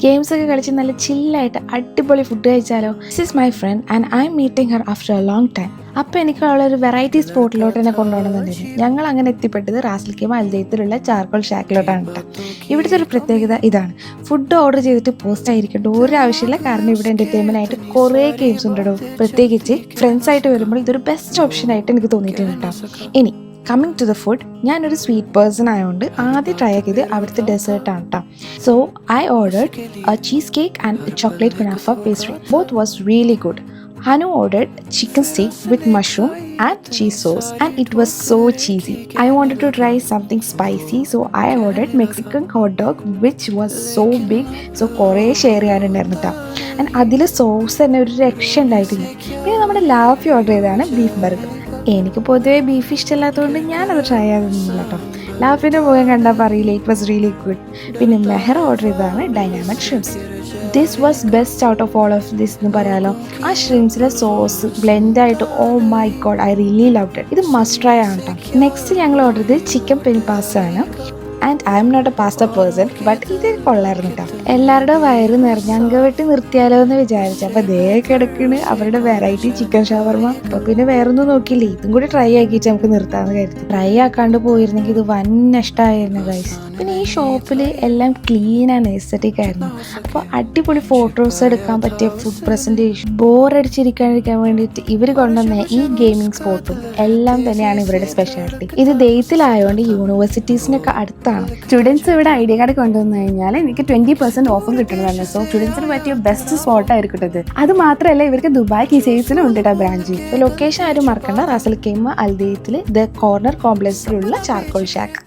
Games ഒക്കെ കളിച്ച് നല്ല ചില്ലായിട്ട് അടിപൊളി ഫുഡ് കഴിച്ചാലോ. This is my friend and I'm meeting her after a long time. അപ്പോൾ എനിക്ക് അവളൊരു വെറൈറ്റി സ്പോട്ടിലോട്ട് എന്നെ കൊണ്ടുപോകണമെന്നുണ്ടായിരുന്നു. ഞങ്ങൾ അങ്ങനെ എത്തിപ്പെട്ടത് റാസൽ ഖൈമ അൽദെയ്ത്തിലുള്ള ചാർക്കോൾ ഷാക്കിലോട്ടാണ് കേട്ടോ. ഇവിടുത്തെ ഒരു പ്രത്യേകത ഇതാണ്, ഫുഡ് ഓർഡർ ചെയ്തിട്ട് പോസ്റ്റ് ആയിരിക്കേണ്ട ഒരു ആവശ്യമില്ല. കാരണം ഇവിടെ എൻ്റർടൈൻമെൻ്റ് ആയിട്ട് കുറേ ഗെയിംസ് ഉണ്ടോ. പ്രത്യേകിച്ച് ഫ്രണ്ട്സ് ആയിട്ട് വരുമ്പോൾ ഇതൊരു ബെസ്റ്റ് ഓപ്ഷൻ ആയിട്ട് എനിക്ക് തോന്നിയിട്ടുണ്ട് കേട്ടോ. ഇനി കമ്മിങ് ടു ദ ഫുഡ്, ഞാനൊരു സ്വീറ്റ് പേഴ്സൺ ആയതുകൊണ്ട് ആദ്യം ട്രൈ ആക്കിയത് അവിടുത്തെ ഡെസേർട്ടാണ് കേട്ടോ. So I ordered A cheese cake and chocolate kunafa pastry. Both was really good. Hanu ordered chicken steak with mushroom and cheese sauce and it was so cheesy. I wanted to try something spicy, so I ordered Mexican hot dog which was so big, so കുറേ share ചെയ്യാനുണ്ടായിരുന്നു കേട്ടോ. And അതിൽ sauce തന്നെ ഒരു രക്ഷ ഉണ്ടായിട്ടില്ല. പിന്നെ നമ്മുടെ ലാഫി order ചെയ്തതാണ് ബീഫ് ബർഗർ. എനിക്ക് പൊതുവേ ബീഫ് ഇഷ്ടമില്ലാത്തതുകൊണ്ട് ഞാനത് ട്രൈ ചെയ്തിരുന്നില്ല കേട്ടോ. ലാഫിൻ്റെ മുഖം കണ്ടാൽ പറയില്ല, ഇറ്റ് വാസ് റിയലി ഗുഡ്. പിന്നെ മെഹർ ഓർഡർ ചെയ്തതാണ് dynamic shrimps. This was best out of all of this എന്ന് പറയാലോ. ആ ഷ്രിംസിലെ സോസ് ബ്ലെൻഡായിട്ട് oh my god, I really loved it. ഇത് മസ്റ്റ് ട്രൈ ആണ് കേട്ടോ. നെക്സ്റ്റ് ഞങ്ങൾ ഓർഡർ ചെയ്തത് ചിക്കൻ പെനി പാസ്ത ആണ്. And I'm not a pasta person, but ഇത് കൊള്ളായിരുന്നു കേട്ടോ. എല്ലാവരുടെ വയറ് നിറഞ്ഞ് അങ്കവെട്ടി നിർത്തിയാലോ എന്ന് വിചാരിച്ചു. അപ്പോൾ ദേ കിടക്കണ് അവരുടെ വെറൈറ്റി ചിക്കൻ ഷവർമ. അപ്പോൾ പിന്നെ വേറൊന്നും നോക്കിയില്ലേ, ഇതും കൂടി ട്രൈ ആക്കിയിട്ട് നമുക്ക് നിർത്താമെന്ന് കരുതി. ട്രൈ ആക്കാണ്ട് പോയിരുന്നെങ്കിൽ ഇത് വൻ നഷ്ടമായിരുന്നു ഗൈസ്. പിന്നെ ഈ ഷോപ്പിൽ എല്ലാം ക്ലീൻ ആൻഡ് എസ്തറ്റിക് ആയിരുന്നു. അപ്പോൾ അടിപൊളി ഫോട്ടോസ് എടുക്കാൻ പറ്റിയ ഫുഡ് പ്രസൻറ്റേഷൻ, ബോറടിച്ചിരിക്കാതിരിക്കാൻ വേണ്ടിയിട്ട് ഇവർ കൊണ്ടുവന്ന ഈ ഗെയിമിംഗ് സ്പോട്ടും എല്ലാം തന്നെയാണ് ഇവരുടെ സ്പെഷ്യാലിറ്റി. ഇത് ദെയ്ത്തിലായതുകൊണ്ട് യൂണിവേഴ്സിറ്റീസിനൊക്കെ അടുത്താണ്. സ്റ്റുഡൻസ് ഇവിടെ ഐഡിയ കാർഡ് കൊണ്ടുവന്നു കഴിഞ്ഞാൽ എനിക്ക് 20% ഓഫും കിട്ടുന്നതാണ്. സോ സ്റ്റുഡൻസിന് പറ്റിയ ബെസ്റ്റ് സ്പോട്ടായിരിക്കും ഇത്. അത് മാത്രമല്ല ഇവർക്ക് ദുബായ് കിസൈസിലും ഉണ്ട് കേട്ടോ ബ്രാഞ്ച്. ലൊക്കേഷൻ ആരും മറക്കണ്ട, റാസൽ ഖൈമ അൽദെയ്ത്തിൽ ദ കോർണർ കോംപ്ലക്സിലുള്ള ചാർക്കോൾ ഷാക്ക്.